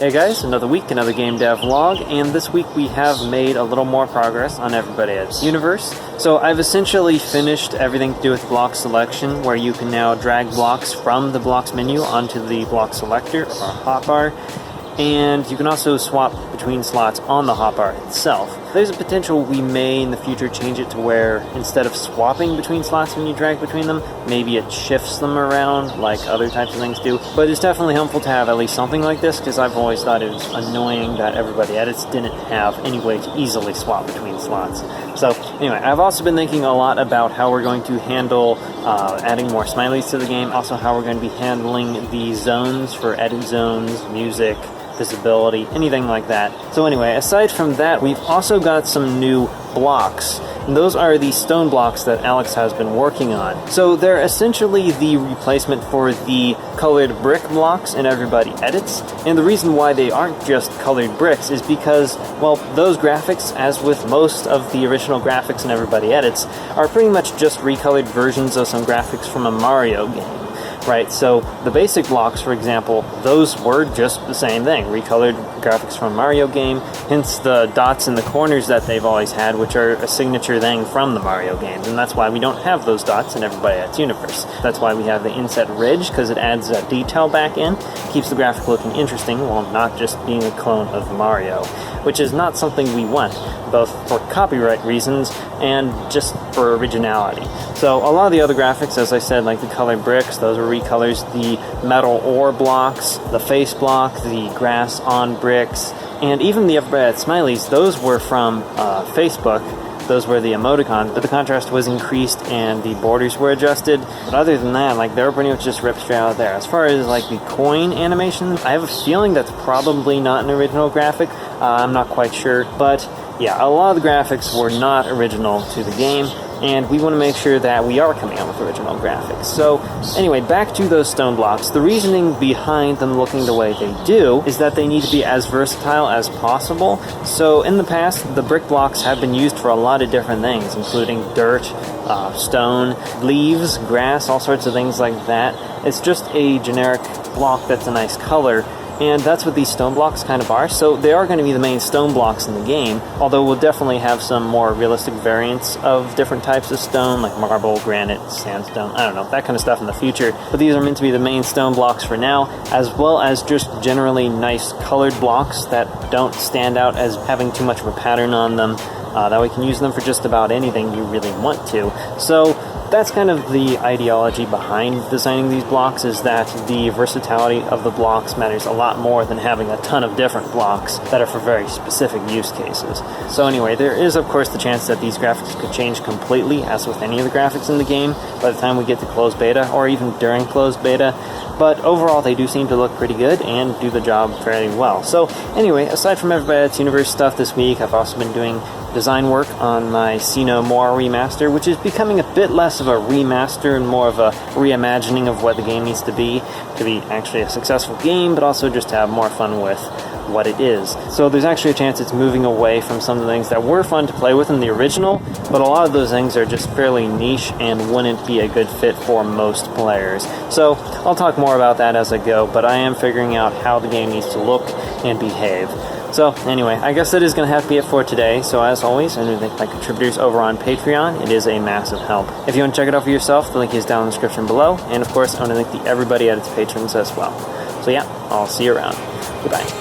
Hey guys, another week, another game dev vlog, and this week we have made a little more progress on Everybody Edits Universe. So I've essentially finished everything to do with block selection, where you can now drag blocks from the blocks menu onto the block selector, or hotbar, and you can also swap between slots on the hotbar itself. There's a potential we may in the future change it to where instead of swapping between slots when you drag between them, maybe it shifts them around like other types of things do. But it's definitely helpful to have at least something like this, because I've always thought it was annoying that Everybody Edits didn't have any way to easily swap between slots. So anyway, I've also been thinking a lot about how we're going to handle adding more smileys to the game, also how we're going to be handling the zones for edit zones, music, visibility, anything like that. So anyway, aside from that, we've also got some new blocks. And those are the stone blocks that Alex has been working on. So they're essentially the replacement for the colored brick blocks in Everybody Edits. And the reason why they aren't just colored bricks is because, well, those graphics, as with most of the original graphics in Everybody Edits, are pretty much just recolored versions of some graphics from a Mario game. Right, so the basic blocks, for example, those were just the same thing, recolored graphics from a Mario game, hence the dots in the corners that they've always had, which are a signature thing from the Mario games, and that's why we don't have those dots in Everybody Edits Universe. That's why we have the inset ridge, because it adds that detail back in, keeps the graphic looking interesting while not just being a clone of Mario, which is not something we want, both for copyright reasons and just for originality. So a lot of the other graphics, as I said, like the colored bricks, those are recolors, the metal ore blocks, the face block, the grass on bricks, and even the Everybody Edits smileys, those were from Facebook. Those were the emoticons, but the contrast was increased and the borders were adjusted. But other than that, like, they were pretty much just ripped straight out there. As far as like the coin animation, I have a feeling that's probably not an original graphic. I'm not quite sure, but yeah, a lot of the graphics were not original to the game, and we want to make sure that we are coming out with original graphics. So anyway, back to those stone blocks. The reasoning behind them looking the way they do is that they need to be as versatile as possible. So in the past, the brick blocks have been used for a lot of different things, including dirt, stone, leaves, grass, all sorts of things like that. It's just a generic block that's a nice color. And that's what these stone blocks kind of are. So they are going to be the main stone blocks in the game, although we'll definitely have some more realistic variants of different types of stone, like marble, granite, sandstone, I don't know, that kind of stuff in the future. But these are meant to be the main stone blocks for now, as well as just generally nice colored blocks that don't stand out as having too much of a pattern on them. That way you can use them for just about anything you really want to. So that's kind of the ideology behind designing these blocks, is that the versatility of the blocks matters a lot more than having a ton of different blocks that are for very specific use cases. So anyway, there is of course the chance that these graphics could change completely, as with any of the graphics in the game, by the time we get to closed beta, or even during closed beta. But overall, they do seem to look pretty good and do the job fairly well. So anyway, aside from Everybody Edits Universe stuff this week, I've also been doing design work on my See No More remaster, which is becoming a bit less of a remaster and more of a reimagining of what the game needs to be actually a successful game, but also just to have more fun with what it is. So there's actually a chance it's moving away from some of the things that were fun to play with in the original, but a lot of those things are just fairly niche and wouldn't be a good fit for most players. So I'll talk more about that as I go, but I am figuring out how the game needs to look and behave. So anyway, I guess that is going to have to be it for today. So as always, I want to thank my contributors over on Patreon. It is a massive help. If you want to check it out for yourself, the link is down in the description below. And of course, I want to thank the Everybody Edits patrons as well. So yeah, I'll see you around. Goodbye.